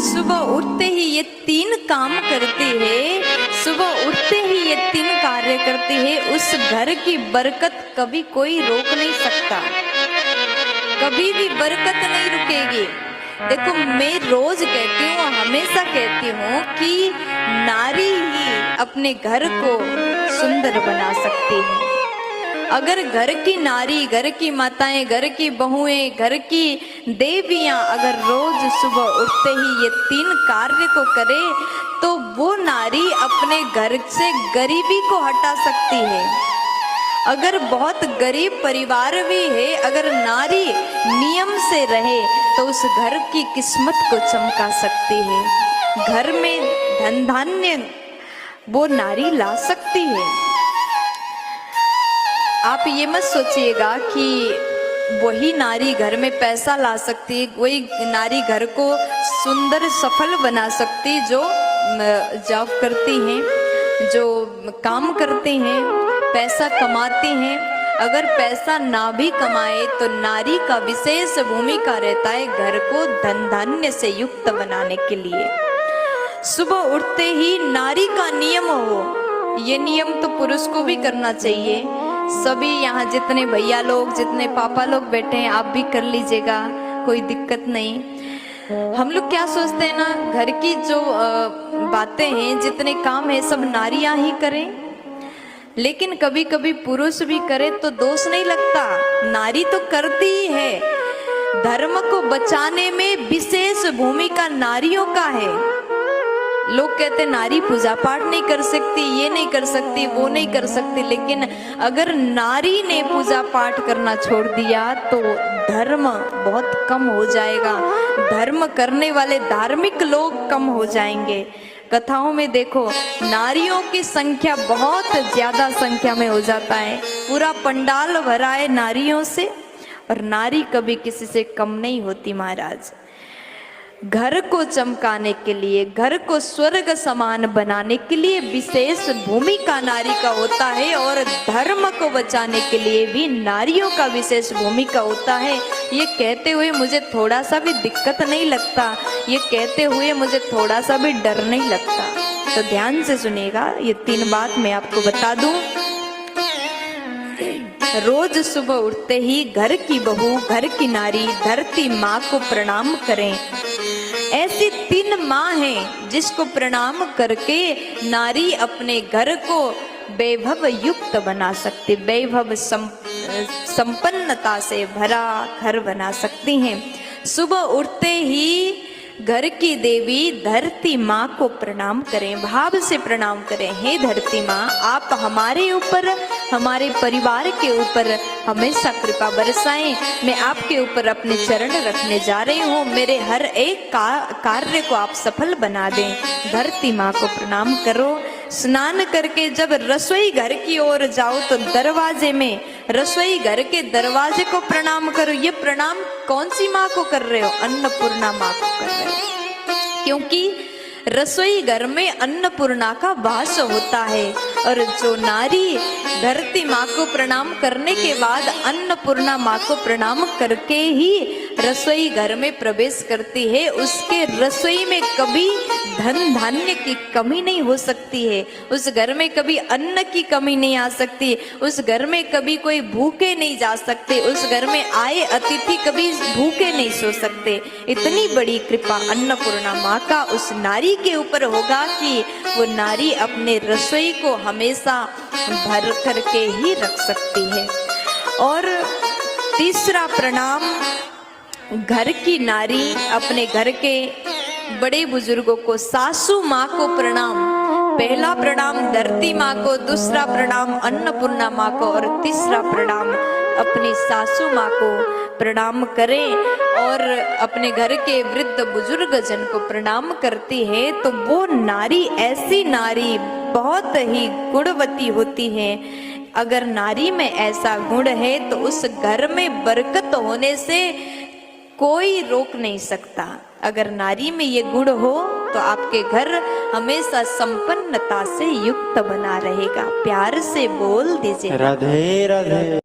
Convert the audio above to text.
सुबह उठते ही ये 3 काम करती है, सुबह उठते ही ये 3 कार्य करती है, उस घर की बरकत कभी कोई रोक नहीं सकता, कभी भी बरकत नहीं रुकेगी। देखो मैं रोज कहती हूँ, हमेशा कहती हूँ कि नारी ही अपने घर को सुंदर बना सकती है। अगर घर की नारी, घर की माताएं, घर की बहुएं, घर की देवियां अगर रोज सुबह उठते ही ये 3 कार्य को करे तो वो नारी अपने घर से गरीबी को हटा सकती है। अगर बहुत गरीब परिवार भी है, अगर नारी नियम से रहे तो उस घर की किस्मत को चमका सकती है। घर में धन धान्य वो नारी ला सकती है। आप ये मत सोचिएगा कि वही नारी घर में पैसा ला सकती है, वही नारी घर को सुंदर सफल बना सकती जो जॉब करती हैं, जो काम करती हैं, पैसा कमाती हैं। अगर पैसा ना भी कमाए तो नारी का विशेष भूमिका रहता है घर को धन धान्य से युक्त बनाने के लिए। सुबह उठते ही नारी का नियम हो, ये नियम तो पुरुष को भी करना चाहिए। सभी यहाँ जितने भैया लोग, जितने पापा लोग बैठे हैं, आप भी कर लीजिएगा, कोई दिक्कत नहीं। हम लोग क्या सोचते हैं ना, घर की जो बातें हैं, जितने काम है सब नारियां ही करें, लेकिन कभी कभी पुरुष भी करे तो दोष नहीं लगता। नारी तो करती ही है। धर्म को बचाने में विशेष भूमिका नारियों का है। लोग कहते नारी पूजा पाठ नहीं कर सकती, ये नहीं कर सकती, वो नहीं कर सकती, लेकिन अगर नारी ने पूजा पाठ करना छोड़ दिया तो धर्म बहुत कम हो जाएगा। धर्म करने वाले धार्मिक लोग कम हो जाएंगे। कथाओं में देखो नारियों की संख्या बहुत ज्यादा संख्या में हो जाता है, पूरा पंडाल भरा है नारियों से, और नारी कभी किसी से कम नहीं होती महाराज। घर को चमकाने के लिए, घर को स्वर्ग समान बनाने के लिए विशेष भूमिका नारी का होता है, और धर्म को बचाने के लिए भी नारियों का विशेष भूमिका होता है। ये कहते हुए मुझे थोड़ा सा भी दिक्कत नहीं लगता, ये कहते हुए मुझे थोड़ा सा भी डर नहीं लगता। तो ध्यान से सुनिएगा, ये 3 बात मैं आपको बता दूं। रोज सुबह उठते ही घर की बहू, घर की नारी धरती माँ को प्रणाम करें। ऐसी 3 माँ हैं जिसको प्रणाम करके नारी अपने घर को वैभव युक्त बना सकती, वैभव संपन्नता से भरा घर बना सकती हैं। सुबह उठते ही घर की देवी धरती माँ को प्रणाम करें, भाव से प्रणाम करें। हे धरती माँ, आप हमारे ऊपर, हमारे परिवार के ऊपर हमेशा कृपा बरसाएं। मैं आपके ऊपर अपने चरण रखने जा रही हूँ, मेरे हर एक कार्य को आप सफल बना दें। धरती माँ को प्रणाम करो। स्नान करके जब रसोई घर की ओर जाओ तो दरवाजे में, रसोई घर के दरवाजे को प्रणाम करो। ये प्रणाम कौन सी माँ को कर रहे हो? अन्नपूर्णा माँ को कर रहे हो, क्योंकि रसोई घर में अन्नपूर्णा का वास होता है। और जो नारी धरती माँ को प्रणाम करने के बाद अन्नपूर्णा माँ को प्रणाम करके ही रसोई घर में प्रवेश करती है, उसके रसोई में कभी धन धान्य की कमी नहीं हो सकती है, उस घर में कभी अन्न की कमी नहीं आ सकती, उस घर में कभी कोई भूखे नहीं जा सकते, उस घर में आए अतिथि कभी भूखे नहीं सो सकते। इतनी बड़ी कृपा अन्नपूर्णा माँ का उस नारी के ऊपर होगा कि वो नारी अपने रसोई को हमेशा भर करके ही रख सकती है। और तीसरा प्रणाम, घर की नारी अपने घर के बड़े बुजुर्गों को, सासू माँ को प्रणाम। पहला प्रणाम धरती माँ को, दूसरा प्रणाम अन्नपूर्णा माँ को, और तीसरा प्रणाम अपनी सासू माँ को प्रणाम करें। और अपने घर के वृद्ध बुजुर्ग जन को प्रणाम करती है तो वो नारी, ऐसी नारी बहुत ही गुणवती होती है। अगर नारी में ऐसा गुण है तो उस घर में बरकत होने से कोई रोक नहीं सकता। अगर नारी में ये गुण हो तो आपके घर हमेशा संपन्नता से युक्त बना रहेगा। प्यार से बोल दीजिए राधे राधे।